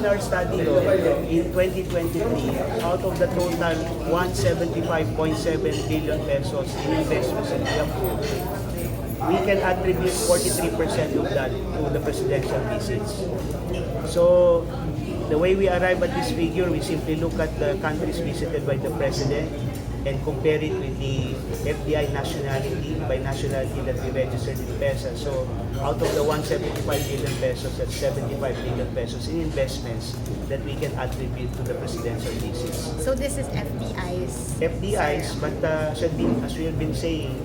on our study, in 2023, out of the total 175.7 billion pesos in investments that we approved, we can attribute 43% of that to the presidential visits. So the way we arrive at this figure, we simply look at the countries visited by the president and compare it with the FDI nationality, by nationality that we registered in PESA. So out of the 175 billion pesos, that's 75 billion pesos in investments that we can attribute to the presidential visits. So this is FDIs? FDIs, but as we have been saying,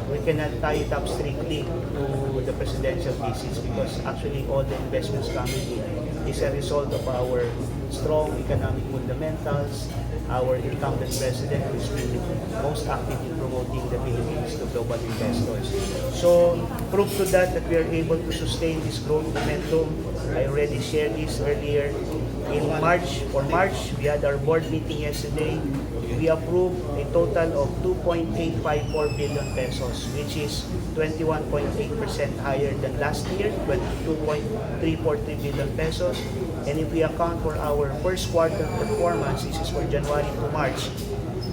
we cannot tie it up strictly to the presidential visits because actually all the investments coming in is a result of our strong economic fundamentals, our incumbent president who is really most active in promoting the Philippines to global investors. So, proof to that we are able to sustain this growth momentum. I already shared this earlier. In March, we had our board meeting yesterday. We approved a total of 2.854 billion pesos, which is 21.8% higher than last year, 22.343 billion pesos. And if we account for our first quarter performance, this is for January to March,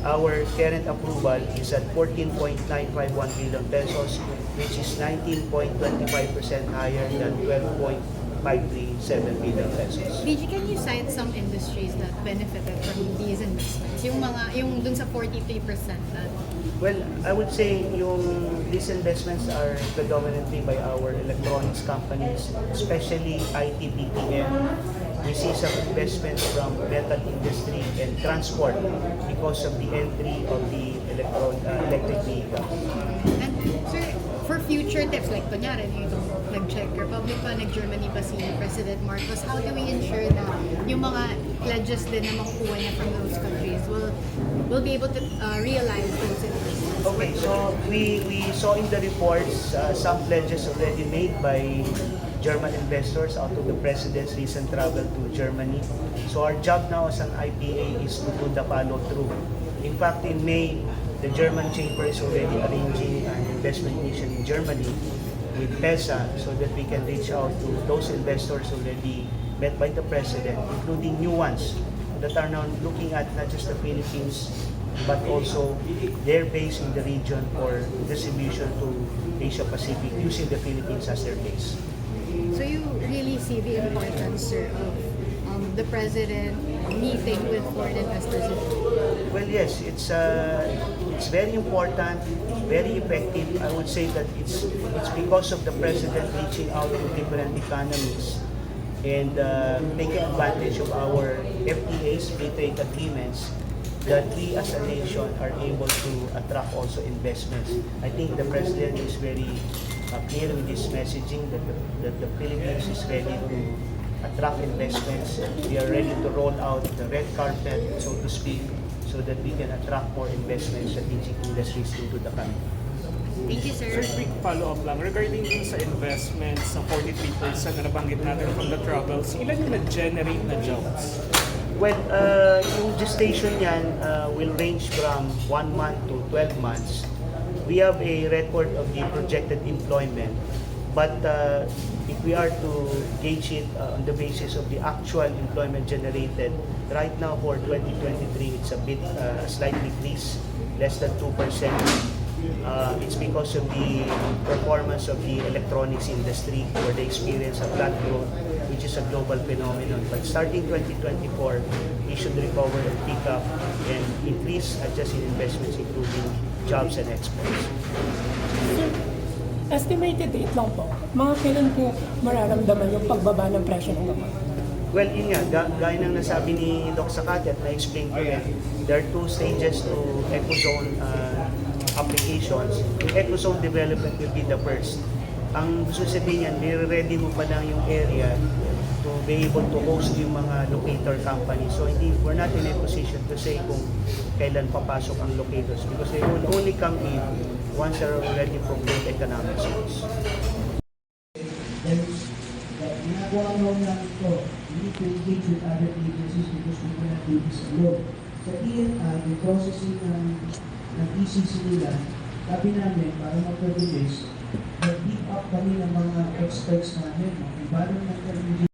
our current approval is at 14.951 billion pesos, which is 19.25% higher than 12.537 billion pesos. DG, can you cite some industries that benefited from these investments? Yung dun sa 43% na? Well, I would say these investments are predominantly by our electronics companies, especially IT BPM. We see some investments from metal industry and transport because of the entry of the electric vehicles. And sir, for future tips, like kunyari, nag-Czech Republic pa, nag-Germany pa si President Marcos, how do we ensure na yung mga pledges din na makukuha niya from those countries will be able to realize those investments? Okay, so we saw in the reports some pledges already made by German investors out of the President's recent travel to Germany. So our job now as an IPA is to do the follow-through. In fact, in May, the German Chamber is already arranging an investment mission in Germany with PESA so that we can reach out to those investors already met by the President, including new ones that are now looking at not just the Philippines, but also their base in the region for distribution to Asia Pacific using the Philippines as their base. So you really see the importance, sir, of the President meeting with foreign investors? Well, yes, it's very important, very effective. I would say that it's because of the President reaching out to different economies and taking advantage of our FTAs, free trade agreements, that we as a nation are able to attract also investments. I think the President is very clear with this messaging that the Philippines is ready to attract investments. We are ready to roll out the red carpet, so to speak, so that we can attract more investments, strategic industries into the country. Thank you, sir. Sir, quick follow-up lang. Regarding din sa investments, sa 43% na nabanggit natin from the travels, ilan yung nag-generate na jobs? Well, yung gestation yan will range from 1 month to 12 months. We have a record of the projected employment, but if we are to gauge it on the basis of the actual employment generated, right now for 2023, it's a bit slight decrease, less than 2%. It's because of the performance of the electronics industry where they experience a flat growth, which is a global phenomenon. But starting 2024, we should recover and pick up and increase adjusted investments, including jobs and exports. Sir, estimated date lang po, mga kailan po mararamdaman yung pagbaba ng presyo ng gamot? Well, yun nga, gaya ng nasabi ni Doc Sakati at na-explain ko rin, there are 2 stages to Ecozone applications. Yung Ecozone development will be the first. Ang gusto sabihin yan, ready mo pa lang yung area to be able to host yung mga locator companies. So we're not in a position to say kung kailan papasok ang locators because they will only come in once they're already from great economic zones. Ginagawa mo lang ito, we need to engage with other agencies because we cannot do this alone. Sa DNI, yung processing ng ECC nila, sabi namin, para mag-produce, nag-pick up kami ng mga experts namin, environmental